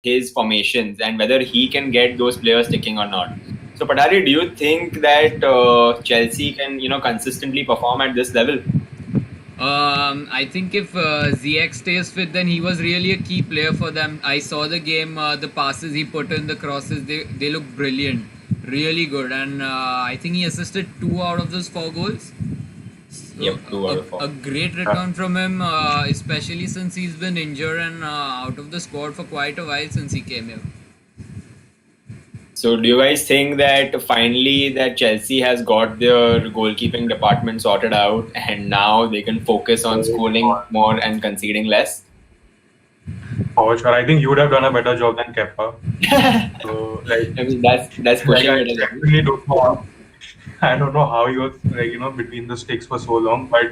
his formations and whether he can get those players sticking or not. So, Patari, do you think that Chelsea can, consistently perform at this level? I think if ZX stays fit, then he was really a key player for them. I saw the game, the passes he put in, the crosses, they look brilliant, really good. And I think he assisted 2 out of those 4 goals. So Yep, 2 out of 4. a great return from him, especially since he's been injured and out of the squad for quite a while since he came here. So, do you guys think that finally that Chelsea has got their goalkeeping department sorted out, and now they can focus on scoring more and conceding less? Oh, sure. I think you would have done a better job than Kepa. So, I mean, that's pushing I it. definitely don't know. I don't know how he was between the sticks for so long, but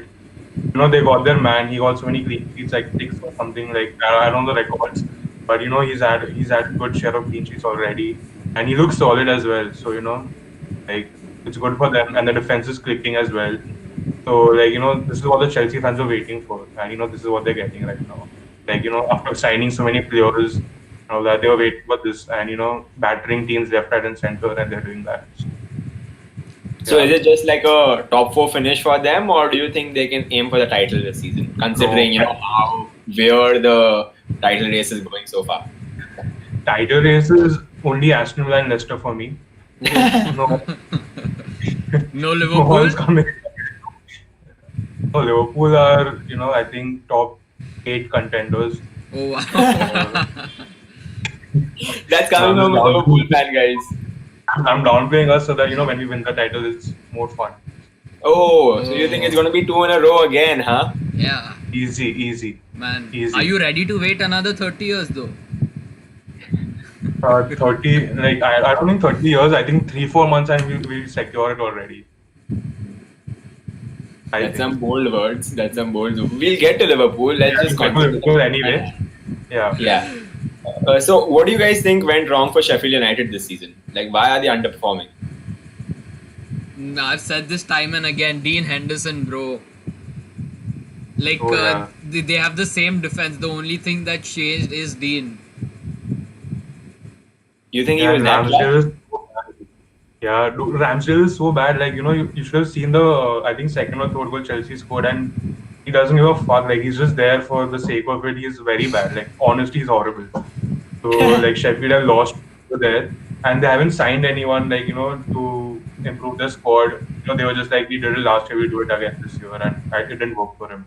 they got their man. He got so many clean sheets, like 6 or something. Like I don't know the records, but he's had a good share of clean sheets already, and he looks solid as well. So like it's good for them, and the defense is clicking as well. So this is what the Chelsea fans are waiting for, and this is what they're getting right now. Like after signing so many players, that they were waiting for this, and battering teams left, right, and center, and they're doing that. So is it just like a top 4 finish for them, or do you think they can aim for the title this season, considering how weird the title race is going so far? Title races only Aston Villa and Leicester for me. No, No no Liverpool. one's coming. No, Liverpool are I think top 8 contenders. Oh wow. That's coming from a Liverpool fan, guys. I'm downplaying us so that when we win the title, it's more fun. Oh, so you think it's going to be 2 in a row again, huh? Yeah, Easy. man. Easy. Are you ready to wait another 30 years though? 30, like I don't think 30 years. I think 3-4 months and we'll secure it already. That's some bold words. We'll get to Liverpool. Let's just concentrate. Liverpool anyway. Yeah. So, what do you guys think went wrong for Sheffield United this season? Like, why are they underperforming? I've said this time and again. Dean Henderson, bro. Like they have the same defense. The only thing that changed is Dean. You think he was that bad? Yeah, Ramsdale is so bad. Like you should have seen the I think second or third goal Chelsea scored, and he doesn't give a fuck. Like he's just there for the sake of it. He's very bad. Like honestly, he's horrible. So like Sheffield have lost there, and they haven't signed anyone like to improve the squad. They were just like, we did it last year, we do it again this year, and it didn't work for him.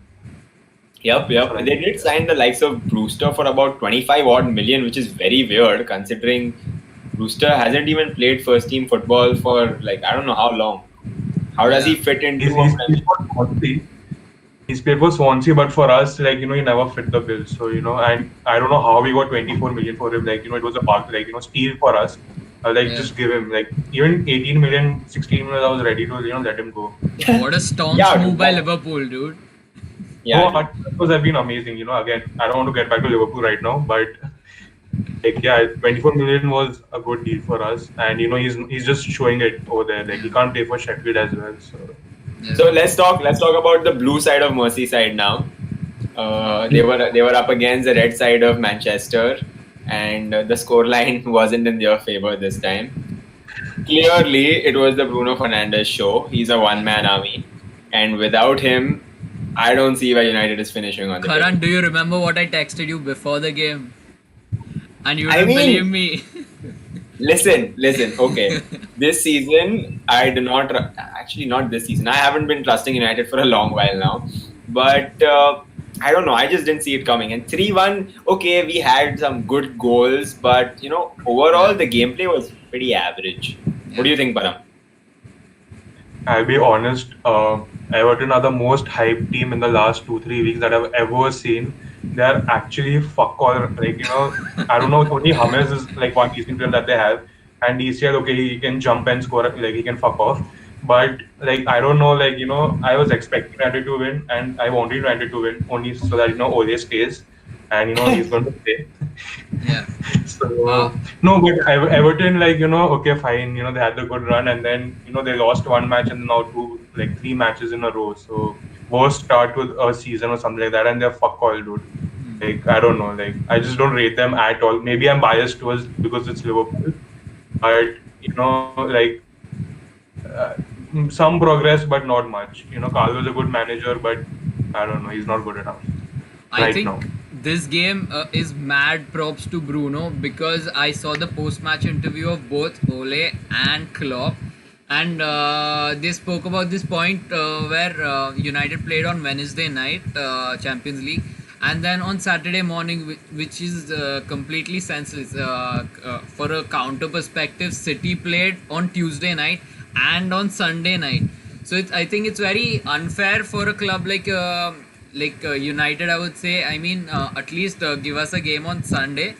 Yep. They did sign the likes of Brewster for about 25 odd million, which is very weird considering Brewster hasn't even played first team football for like I don't know how long. How does he fit into He's played for Swansea, but for us, like he never fit the bill. So and I don't know how we got 24 million for him. Like it was a bargain, like steal for us. Just give him like even 18 million, 16 million. I was ready to let him go. What a staunch move by Liverpool, dude. Yeah, that was have been amazing. Again, I don't want to get back to Liverpool right now, but like 24 million was a good deal for us, and he's just showing it over there. Like he can't play for Sheffield as well. So let's talk about the blue side of Merseyside now. They were up against the red side of Manchester, and the scoreline wasn't in their favor this time. Clearly, it was the Bruno Fernandes show. He's a one-man army, and without him, I don't see where United is finishing on the Karan, do you remember what I texted you before the game? And you didn't believe me. Listen, okay. This season, I do not... Actually, not this season. I haven't been trusting United for a long while now. But, I don't know. I just didn't see it coming. And 3-1, okay, we had some good goals. But, overall, the gameplay was pretty average. What do you think, Param? I'll be honest. Everton are the most hyped team in the last 2-3 weeks that I've ever seen. They're actually fuck all. Like, I don't know. Only James is like one decent player that they have. And he said, okay, he can jump and score, like he can fuck off. But like, I don't know, like, I was expecting United to win, and I wanted United to win only so that, Ole stays. And, he's going to stay. Yeah. So, no, but Everton, like, okay, fine. They had the good run, and then, they lost one match and now 3 matches in a row. So, worst start to a season or something like that, and they're fuck all, dude. Like, I don't know. Like, I just don't rate them at all. Maybe I'm biased towards because it's Liverpool, but like some progress, but not much. Carlo's a good manager, but I don't know. He's not good enough I right think now. this game is mad props to Bruno, because I saw the post-match interview of both Ole and Klopp, and they spoke about this point where United played on Wednesday night, Champions League, and then on Saturday morning, which is completely senseless. For a counter perspective, City played on Tuesday night and on Sunday night. So I think it's very unfair for a club like United, I would say. I mean, at least give us a game on Sunday.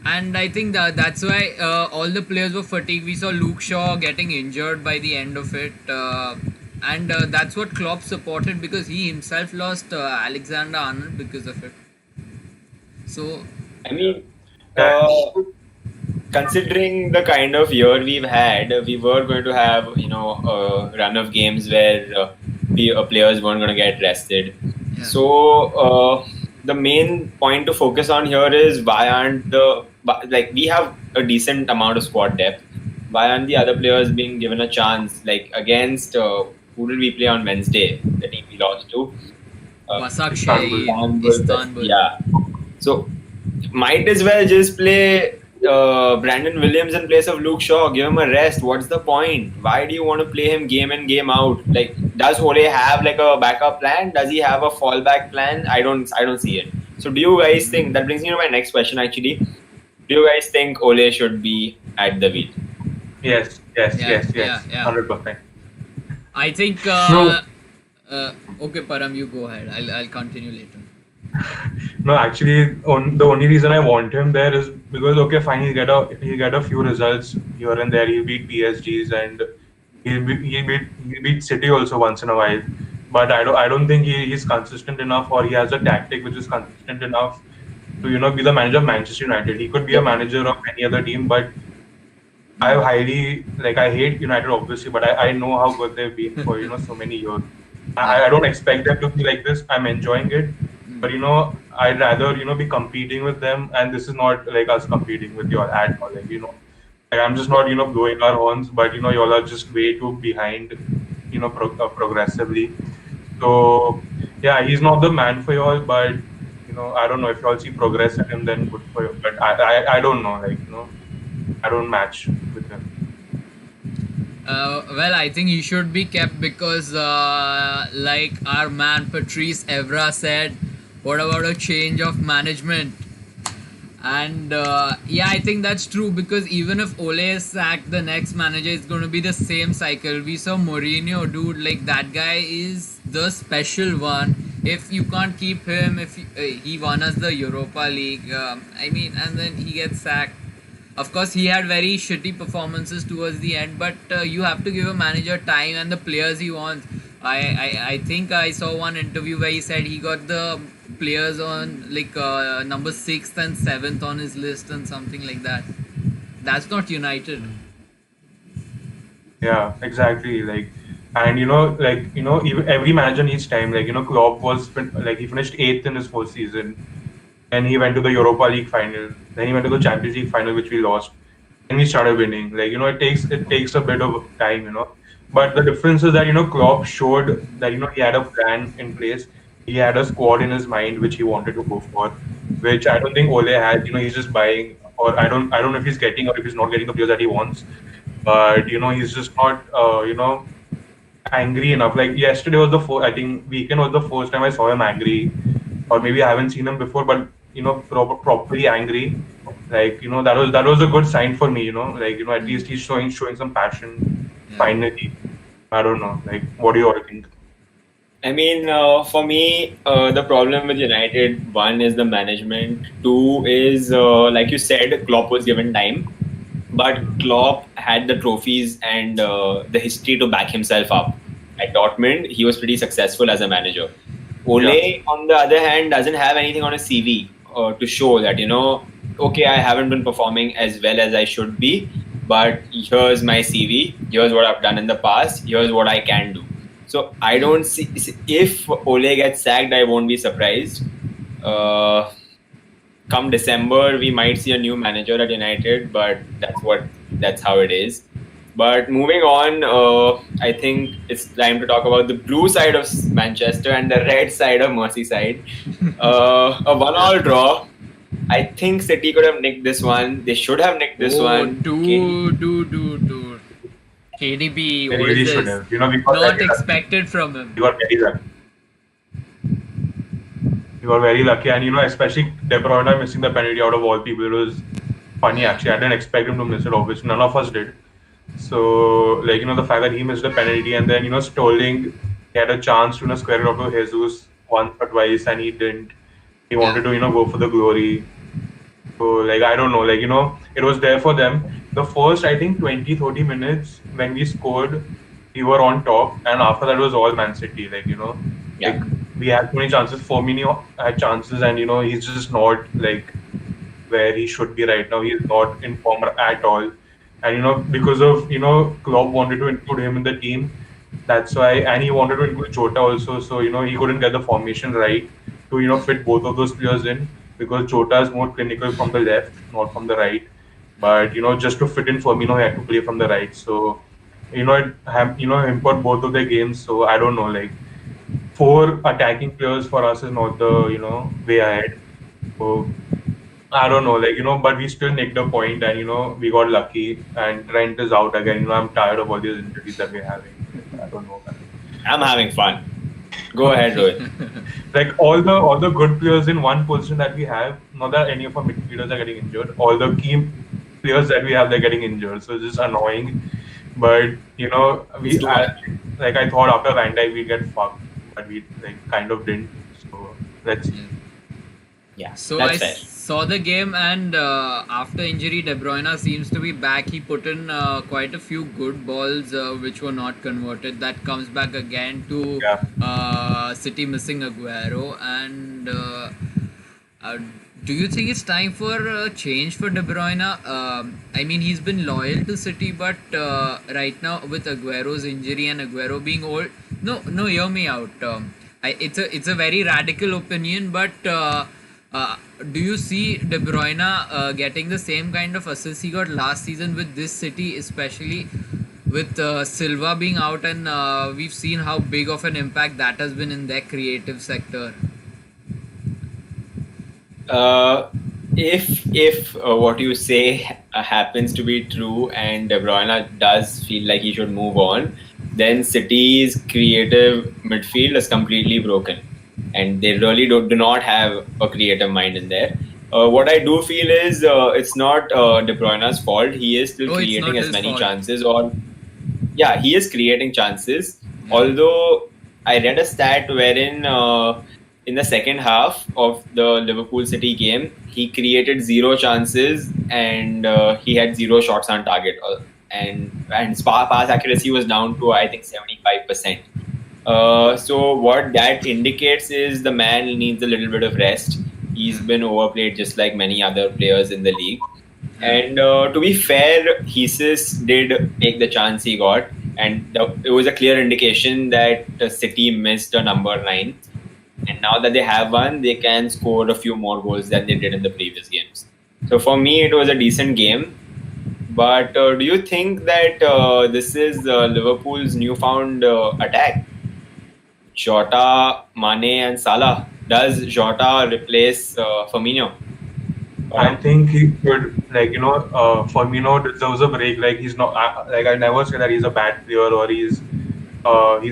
And I think that's why all the players were fatigued. We saw Luke Shaw getting injured by the end of it. And that's what Klopp supported, because he himself lost Alexander Arnold because of it. So, I mean, Yeah. considering the kind of year we've had, we were going to have a run of games where players weren't going to get rested. yeah. So the main point to focus on here is why aren't we have a decent amount of squad depth. Why aren't the other players being given a chance? Like against who did we play on Wednesday? The team we lost to. Başakşehir, Istanbul. Yeah. So might as well just play Brandon Williams in place of Luke Shaw. Give him a rest. What's the point? Why do you want to play him game in, game out? Like, does Ole have like a backup plan? Does he have a fallback plan? I don't see it. So do you guys think, that brings me to my next question actually. Do you guys think Ole should be at the wheel? Yes. Yeah. 100%. I think. No. Okay, Param, you go ahead. I'll continue later. No, actually, the only reason I want him there is because, okay, fine, he'll get a few results here and there. He'll beat PSGs and he'll beat City also once in a while. But I don't think he's consistent enough, or he has a tactic which is consistent enough to be the manager of Manchester United. He could be a manager of any other team, but I hate United obviously, but I know how good they've been for so many years. I don't expect them to be like this. I'm enjoying it, but I'd rather be competing with them, and this is not like us competing with y'all at all. Like I'm just not blowing our horns, but y'all are just way too behind, progressively. So yeah, he's not the man for y'all, but I don't know if y'all see progress in him, then good for you. But I don't know, I don't match with him. Well, I think he should be kept because, like our man Patrice Evra said, what about a change of management? And yeah, I think that's true, because even if Ole is sacked, the next manager is going to be the same cycle. We saw Mourinho, dude, like that guy is the special one. If you can't keep him, if he won us the Europa League, I mean, and then he gets sacked. Of course, he had very shitty performances towards the end, but you have to give a manager time and the players he wants. I think I saw one interview where he said he got the players on like number 6th and 7th on his list and something like that. That's not United. Yeah, exactly. And even every manager needs time. Klopp he finished 8th in his first season. And he went to the Europa League final. Then he went to the Champions League final, which we lost. And we started winning. It takes a bit of time. But the difference is that Klopp showed that he had a plan in place. He had a squad in his mind which he wanted to go for, which I don't think Ole has. He's just buying, or I don't know if he's getting or if he's not getting the players that he wants. But he's just not angry enough. Like yesterday was the first. I think weekend was the first time I saw him angry, or maybe I haven't seen him before, but properly angry. That was a good sign for me. At least he's showing some passion. Yeah. Finally, I don't know. What do you all think? I mean, for me, the problem with United, one is the management. Two is, like you said, Klopp was given time. But Klopp had the trophies and the history to back himself up. At Dortmund, he was pretty successful as a manager. Ole, on the other hand, doesn't have anything on his CV to show that, okay, I haven't been performing as well as I should be, but here's my CV, here's what I've done in the past, here's what I can do. So I don't see, if Ole gets sacked, I won't be surprised. Come December, we might see a new manager at United, but that's how it is. But moving on, I think it's time to talk about the blue side of Manchester and the red side of Merseyside. A 1-1 draw. I think City could have nicked this one. They should have nicked this one. Dude. KDB, They what really is should this? have. You know, we got Not very expected from him. lucky. We got very lucky. We got very lucky, and you know, especially De Bruyne missing the penalty out of all people. It was funny actually. I didn't expect him to miss it. Obviously, none of us did. So, like, you know, the fact that he missed the penalty, and then, you know, Sterling had a chance to, you know, square it up to Jesus once or twice, and he didn't. He wanted to, you know, go for the glory. So, like, I don't know, like, you know, it was there for them. The first, I think, 20-30 minutes when we scored, we were on top, and after that was all Man City, like, you know. Yeah. Like, we had too many chances. Firmino had chances, and, you know, he's just not, like, where he should be right now. He's not in form at all. And, you know, because of, you know, Klopp wanted to include him in the team. That's why, and he wanted to include Jota also. So, you know, he couldn't get the formation right to, you know, fit both of those players in, because Jota is more clinical from the left, not from the right. But, you know, just to fit in Firmino, he had to play from the right. So, you know, it hampered both of their games. So, I don't know, like, 4 attacking players for us is not the, you know, way ahead. So, I don't know, like, you know, but we still nicked a point, and, you know, we got lucky, and Trent is out again. You know, I'm tired of all these injuries that we're having. I don't know, man. I'm having fun. Go ahead, Rohit. Like, all the good players in one position that we have, not that any of our midfielders are getting injured, all the key players that we have, they're getting injured. So it's just annoying. But, you know, I thought after Van Dijk we'd get fucked, but we, like, kind of didn't. So let's see. Yeah, So that's I fair. saw the game, and after injury, De Bruyne seems to be back. He put in quite a few good balls which were not converted. That comes back again to City missing Aguero. And do you think it's time for a change for De Bruyne? I mean, he's been loyal to City, but right now with Aguero's injury and Aguero being old, no, hear me out. It's a very radical opinion, but. Do you see De Bruyne getting the same kind of assists he got last season with this City, especially with Silva being out, and we've seen how big of an impact that has been in their creative sector? If what you say happens to be true, and De Bruyne does feel like he should move on, then City's creative midfield is completely broken, and they really do not have a creative mind in there. What I do feel is it's not De Bruyne's fault. He is still creating as many chances, yeah, he is creating chances. Although I read a stat wherein in the second half of the Liverpool City game, he created 0 chances, and he had 0 shots on target, and pass accuracy was down to, I think, 75%. So what that indicates is the man needs a little bit of rest. He's been overplayed just like many other players in the league. And to be fair, Jesus did take the chance he got, and it was a clear indication that City missed a number 9. And now that they have one, they can score a few more goals than they did in the previous games. So for me, it was a decent game. But do you think that this is Liverpool's newfound attack? Jota, Mane, and Salah. Does Jota replace Firmino? I think he could, like, you know, Firmino deserves a break. Like, he's not, like, I never say that he's a bad player or he's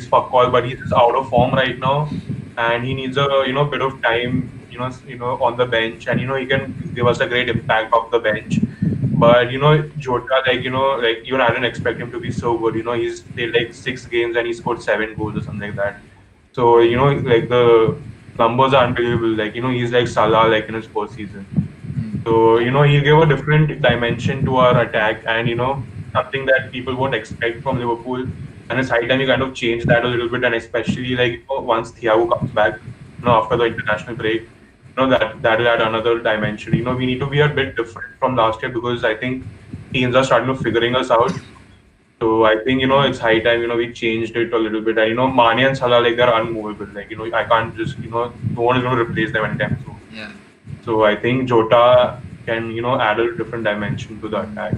fuck all, but he's just out of form right now, and he needs a, you know, bit of time, you know, on the bench, and, you know, he can give us a great impact off the bench. But, you know, Jota, like, you know, like, even I didn't expect him to be so good. You know, he's played like 6 games and he scored 7 goals or something like that. So, you know, like, the numbers are unbelievable. Like, you know, he's like Salah, like, in his first season. So, you know, he gave a different dimension to our attack, and, you know, something that people won't expect from Liverpool. And it's high time we kind of change that a little bit, and especially, like, you know, once Thiago comes back, you know, after the international break, you know, that will add another dimension. You know, we need to be a bit different from last year, because I think teams are starting to figuring us out. So I think, you know, it's high time, you know, we changed it a little bit. And, you know, Mane and Salah, like, they're unmovable. Like, you know, I can't just, you know, no one is going to replace them anytime soon. Yeah. So I think Jota can, add a different dimension to the attack.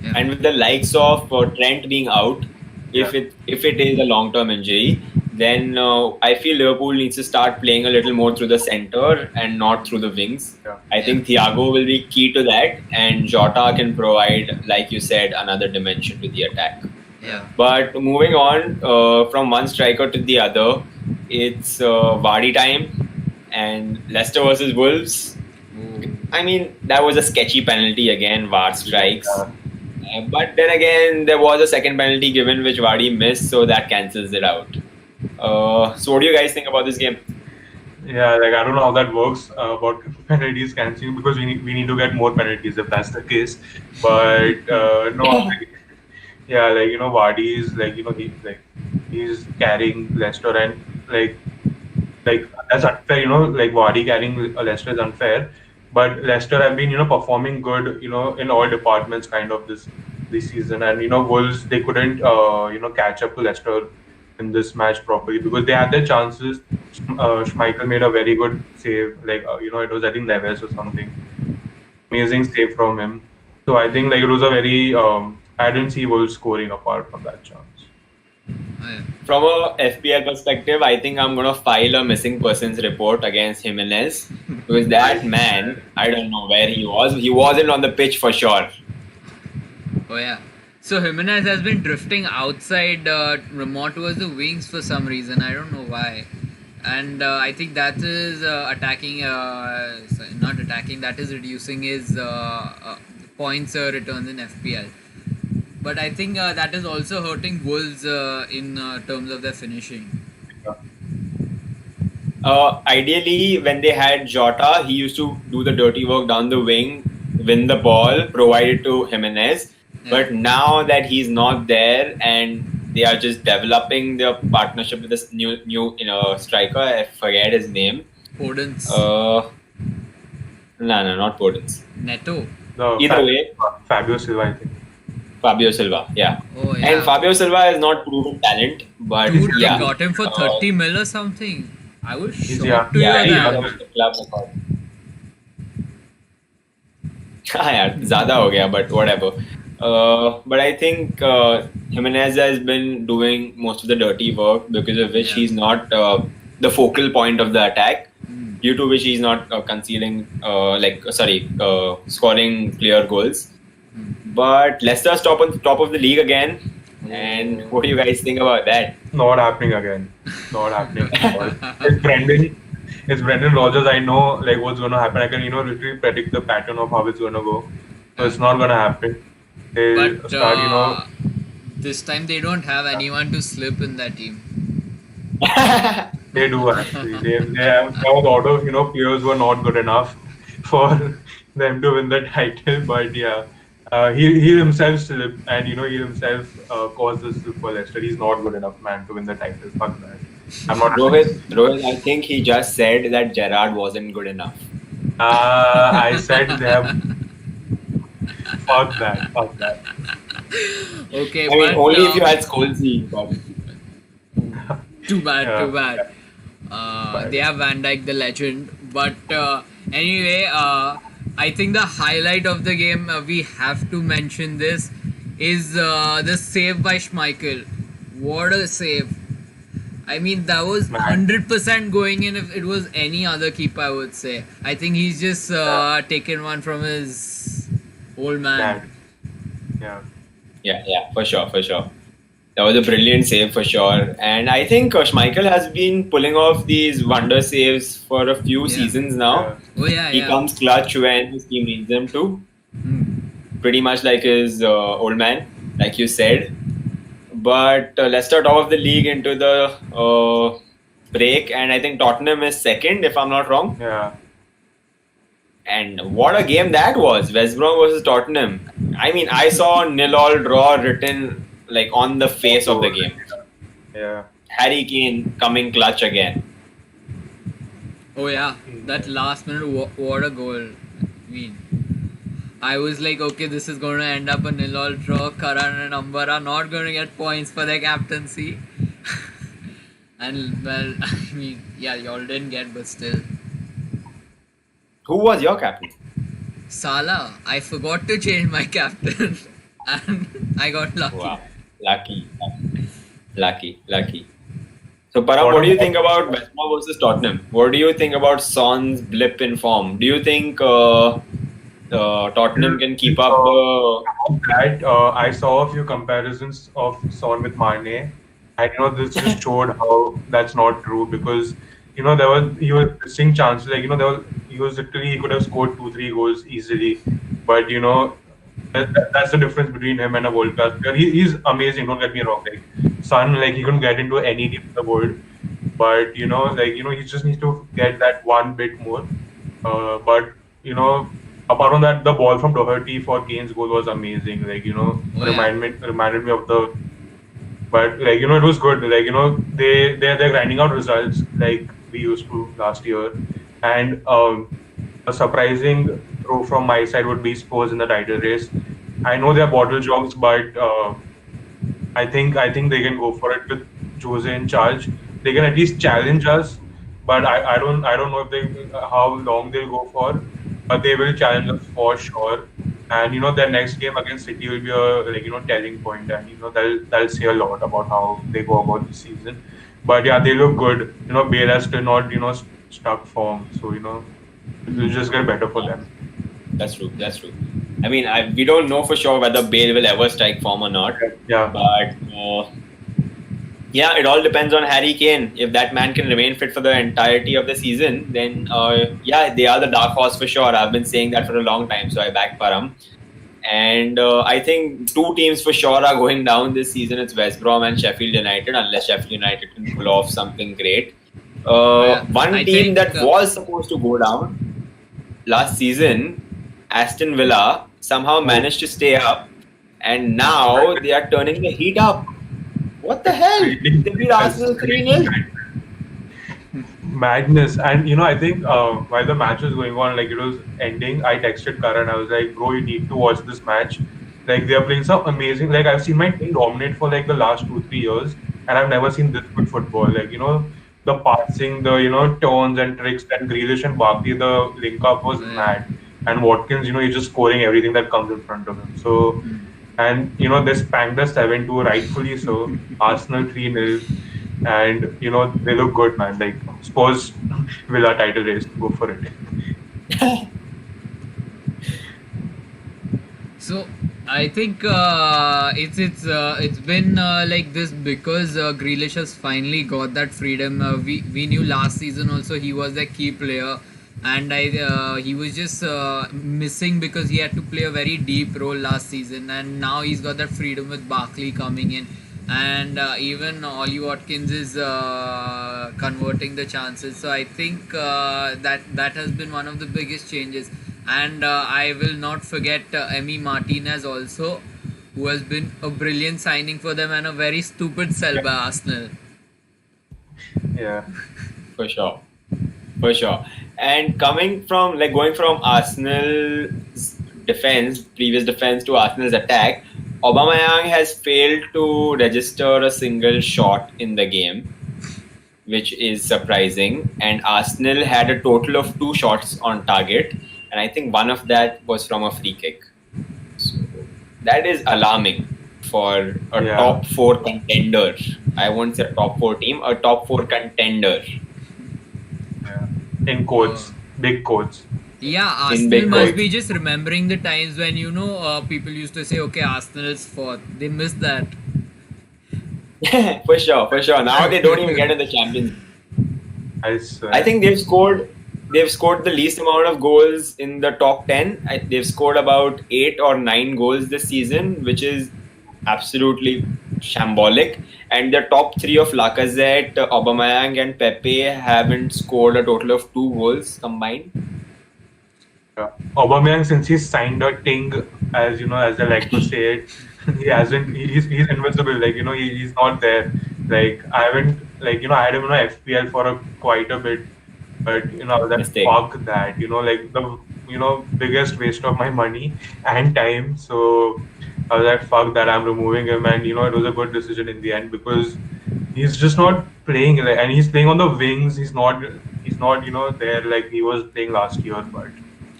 Yeah. And with the likes of Trent being out, Yeah. if it is a long term injury, then I feel Liverpool needs to start playing a little more through the center and not through the wings. Yeah. I think Thiago will be key to that, and Jota can provide, like you said, another dimension to the attack. Yeah. But moving on from one striker to the other, it's Vardy time and Leicester versus Wolves. Ooh. I mean, that was a sketchy penalty again, VAR strikes. Yeah. But then again, there was a second penalty given which Vardy missed, so that cancels it out. So, what do you guys think about this game? Yeah, like I don't know how that works about penalties cancelling, because we need to get more penalties if that's the case. But no, yeah, like Vardy is like he's carrying Leicester, and like that's unfair. Like Vardy carrying Leicester is unfair. But Leicester have been performing good in all departments kind of this season, and Wolves, they couldn't catch up to Leicester in this match properly, because they had their chances. Schmeichel made a very good save, like it was, I think, Neves or something. Amazing save from him. So I think like it was a very I didn't see Wolves scoring apart from that chance. Oh, yeah. From a FPL perspective, I think I'm gonna file a missing persons report against Jimenez because that man, I don't know where he was. He wasn't on the pitch for sure. Oh yeah. So Jimenez has been drifting outside, more towards the wings for some reason. I don't know why. And I think that is attacking, sorry, not attacking, that is reducing his points returns in FPL. But I think that is also hurting Wolves in terms of their finishing. Ideally, when they had Jota, he used to do the dirty work down the wing, win the ball, provide it to Jimenez. Yeah. But now that he's not there and they are just developing their partnership with this new striker, I forget his name. Podence. No, not Podence. Neto. No, Either way, Fabio Silva, I think. Fabio Silva, yeah. Oh yeah. And Fabio Silva is not proven talent, but Dude, yeah. they got him for 30 mil or something. I was shocked to yeah, hear he's that. one of the club record. हाँ यार ज़्यादा हो गया, but whatever. But I think Jimenez has been doing most of the dirty work, because of which Yeah. he's not the focal point of the attack, Mm. due to which he's not scoring clear goals. Mm. But Leicester's top of the league again, and what do you guys think about that? Not happening again. Not happening. It's Brendan Rodgers. I know like what's gonna happen. I can literally predict the pattern of how it's gonna go. So it's not gonna happen. They But start this time they don't have anyone to slip in that team. they do actually. They have a lot of players who are not good enough for them to win the title. But yeah. He himself slipped, and he himself caused this slip for Leicester. He's not good enough, man, to win the title. Fuck that. I'm not. Rohit, I think he just said that Gerrard wasn't good enough. I said them. Fuck that. Fuck that. Okay, I mean, but only if you had Scholesy, but too bad, Yeah. too bad. They have Van Dijk, the legend. But anyway, I think the highlight of the game, we have to mention this, is the save by Schmeichel. What a save! I mean, that was Man. 100% going in if it was any other keeper, I would say. I think he's just taken one from his old man. Dad. Yeah. yeah, for sure. That was a brilliant save for sure. And I think Schmeichel has been pulling off these wonder saves for a few Yeah. seasons now. Oh yeah, He yeah. comes clutch when his team needs him to. Hmm. Pretty much like his old man, like you said. But Leicester top of the league into the break, and I think Tottenham is second, if I'm not wrong. Yeah. And what a game that was, West Brom versus Tottenham. I mean, I saw 0-0 draw written like on the face of the game. Yeah. Harry Kane coming clutch again. Oh yeah, that last minute, what a goal! I mean, I was like, okay, this is going to end up a 0-0 draw. Karan and Amber are not going to get points for their captaincy. And well, I mean, yeah, y'all didn't get, but still. Who was your captain? Salah. I forgot to change my captain, and I got lucky. Wow, lucky. So Param, what do you think about West Ham versus Tottenham? What do you think about Son's blip in form? Do you think Tottenham can keep up the? I saw a few comparisons of Son with Mane, and this just showed how that's not true, because he was missing chances. Like he was literally, he could have scored 2-3 goals easily, but that's the difference between him and a world class player. He's amazing. Don't get me wrong. Like Son, like he couldn't get into any team in the world, but he just needs to get that one bit more. But apart from that, the ball from Doherty for Kane's goal was amazing. Like reminded me of the. But it was good. Like they're grinding out results like we used to last year, and a surprising throw from my side would be Spurs in the title race. I know they're bottle jogs, but I think they can go for it with Jose in charge. They can at least challenge us, but I don't know if they how long they'll go for, but they will challenge us for sure. And their next game against City will be a telling point, and that'll say a lot about how they go about the season. But yeah, they look good. Bale has still not stuck form, so it'll just get better for them. That's true. I mean, we don't know for sure whether Bale will ever strike form or not. Yeah. But it all depends on Harry Kane. If that man can remain fit for the entirety of the season, then they are the dark horse for sure. I've been saying that for a long time, so I back Param. And I think two teams for sure are going down this season. It's West Brom and Sheffield United, unless Sheffield United can pull off something great. One team that was supposed to go down last season, Aston Villa, somehow managed to stay up, and now they are turning the heat up. What the hell? They beat Arsenal 3-0. Madness. And I think while the match was going on, like it was ending, I texted Karan. I was like, bro, you need to watch this match. Like they are playing some amazing. Like I've seen my team dominate for like the last 2-3 years, and I've never seen this good football. Like the passing, the turns and tricks that Grealish and Barkley, the link up was mad. And Watkins, he's just scoring everything that comes in front of him. So, and they spanked the 7-2, rightfully so. Arsenal 3-0, and they look good, man. Like Spurs, Villa title race, go for it. So I think it's been like this because Grealish has finally got that freedom. We knew last season also he was a key player, and he was just missing because he had to play a very deep role last season, and now he's got that freedom with Barkley coming in, and even Ollie Watkins is converting the chances. So I think that has been one of the biggest changes. And I will not forget Emi Martinez also, who has been a brilliant signing for them and a very stupid sell by Arsenal. Yeah, for sure. And going from Arsenal's previous defense to Arsenal's attack, Aubameyang has failed to register a single shot in the game, which is surprising. And Arsenal had a total of 2 shots on target, and I think one of that was from a free kick. So that is alarming for a top 4 contender. I won't say a top 4 team, a top 4 contender. In quotes, big quotes. Yeah, Arsenal must be just remembering the times when people used to say, okay, Arsenal's 4th. They missed that. For sure. Now they don't even get in the Champions League. I think they've scored the least amount of goals in the top 10. They've scored about 8 or 9 goals this season, which is absolutely shambolic. And the top 3 of Lacazette, Aubameyang and Pepe haven't scored a total of 2 goals combined. Yeah. Aubameyang, since he's signed a ting, as as they like to say it, he's invincible. Like he's not there. Like I haven't I had him in FPL for quite a bit, but fuck that. Like the biggest waste of my money and time. So I was like, fuck that, I'm removing him, and it was a good decision in the end because he's just not playing, and he's playing on the wings. He's not he's not, there like he was playing last year. But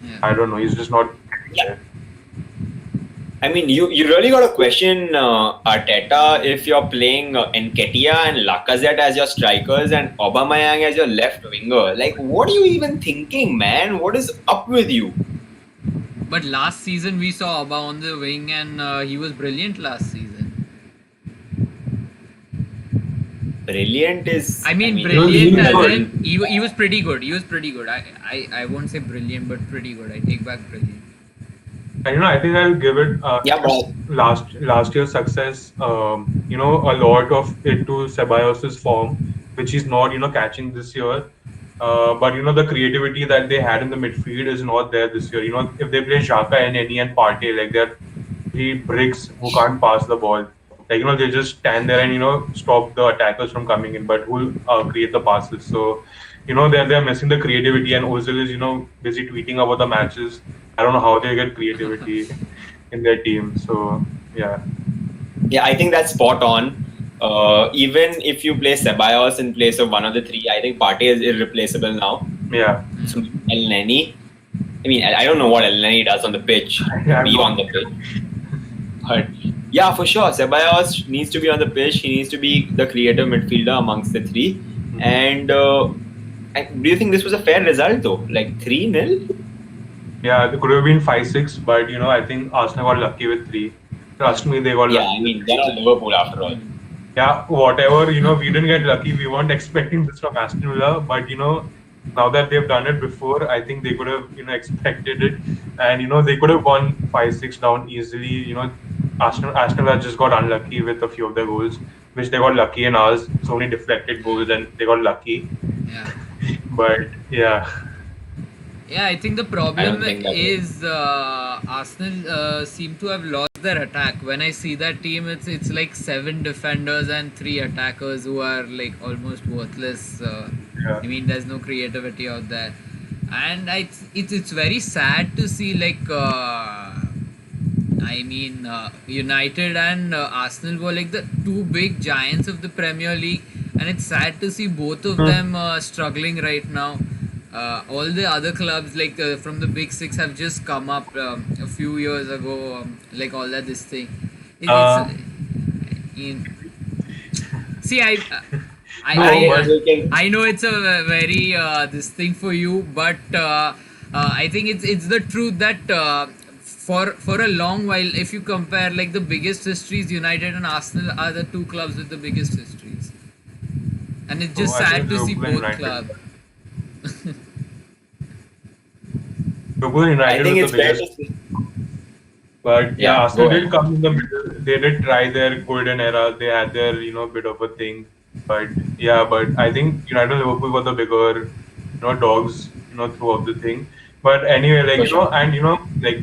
Yeah. I don't know, he's just not there. I mean, you really got to question Arteta if you're playing Nketiah and Lacazette as your strikers and Aubameyang as your left winger. Like, what are you even thinking, man? What is up with you? But last season we saw Auba on the wing and he was brilliant last season. Brilliant is... brilliant as in he was pretty good. He was pretty good. I won't say brilliant, but pretty good. I take back brilliant. And I think I'll give it last year's success. A lot of it to Ceballos' form, which he's not catching this year. But the creativity that they had in the midfield is not there this year. If they play Xhaka and Eni and Partey, like they're three bricks who can't pass the ball. Like they just stand there and stop the attackers from coming in, but who'll create the passes. So they're missing the creativity, and Ozil is busy tweeting about the matches. I don't know how they get creativity in their team. So yeah, I think that's spot on. Even if you play Ceballos in place of one of the three, I think Partey is irreplaceable now. Yeah. So Elneny. I mean, I don't know what Elneny does on the pitch, beyond the pitch. But yeah, for sure, Ceballos needs to be on the pitch. He needs to be the creative midfielder amongst the three. And do you think this was a fair result though? Like 3-0? Yeah, it could have been 5-6, but I think Arsenal got lucky with 3. Trust me, they got lucky. Yeah, I mean, they're not Liverpool after all. Yeah, whatever, we didn't get lucky. We weren't expecting this from Aston Villa, but now that they've done it before, I think they could have expected it, and they could have won 5-6 down easily. Aston Villa just got unlucky with a few of their goals, which they got lucky in ours. So many deflected goals, and they got lucky. Yeah. But yeah. Yeah, I think the problem is Arsenal seem to have lost their attack. When I see that team, it's like 7 defenders and 3 attackers who are like almost worthless. I mean, there's no creativity out there, and it's very sad to see like United and Arsenal were like the 2 big giants of the Premier League, and it's sad to see both of them struggling right now. All the other clubs like from the big 6 have just come up a few years ago, like all that this thing. See, I know it's a very this thing for you, but I think it's the truth that for a long while, if you compare like the biggest histories, United and Arsenal are the 2 clubs with the biggest histories, and it's just sad to see both clubs. I think it's fair to say. But yeah, Arsenal did come in the middle. They did try their golden era. They had their bit of a thing. But I think United and Liverpool were the bigger dogs throughout the thing. But anyway, like like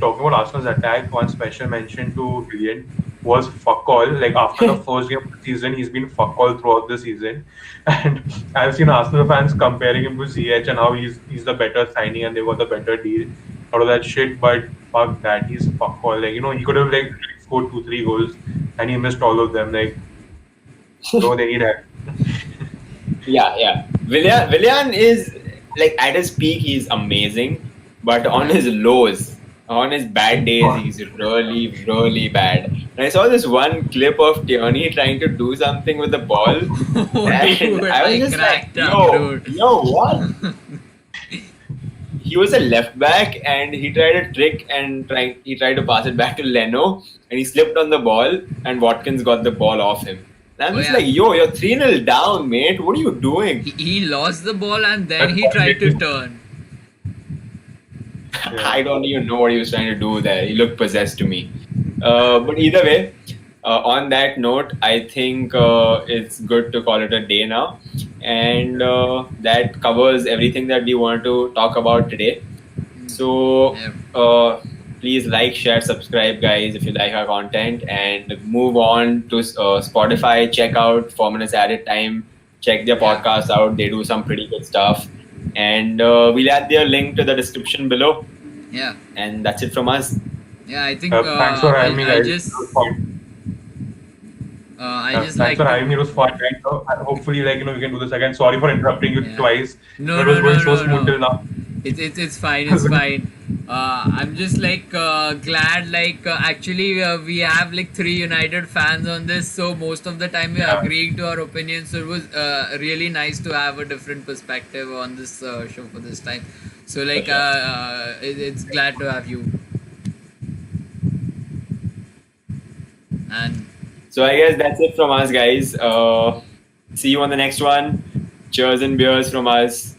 talking about Arsenal's attack, one special mention to Willian was fuck all. Like after the first game of the season, he's been fuck all throughout the season. And I've seen Arsenal fans comparing him to ZH and how he's the better signing and they got the better deal out of that shit. But fuck that, he's fuck all. Like he could have like scored 2-3 goals and he missed all of them. Like they need help. Yeah. Willian is like at his peak, he's amazing. But on his lows, on his bad days, he's really, really bad. And I saw this one clip of Tierney trying to do something with the ball. And I was just like, yo, what? He was a left back and he tried a trick and he tried to pass it back to Leno and he slipped on the ball and Watkins got the ball off him. And I'm just like, yo, you're 3-0 down, mate. What are you doing? He lost the ball and then he tried to turn. I don't even know what he was trying to do there. He looked possessed to me. But either way, on that note, I think it's good to call it a day now. And that covers everything that we want to talk about today. So please like, share, subscribe, guys, if you like our content. And move on to Spotify. Check out 4 Minutes Added Time. Check their podcast out. They do some pretty good stuff. And we'll add their link to the description below. Yeah. And that's it from us. Yeah, I think thanks for having me, guys. I just Thanks like for to. having me. It was fun. And, hopefully, we can do this again. Sorry for interrupting you Yeah. twice. No, It was no, going no, so no, smooth till no. now. It's fine. It's fine. I'm just like glad. Like actually, we have like 3 United fans on this, so most of the time we're Yeah, agreeing to our opinions. So it was really nice to have a different perspective on this show for this time. So For like, sure. it's glad to have you. And So I guess that's it from us, guys. See you on the next one. Cheers and beers from us.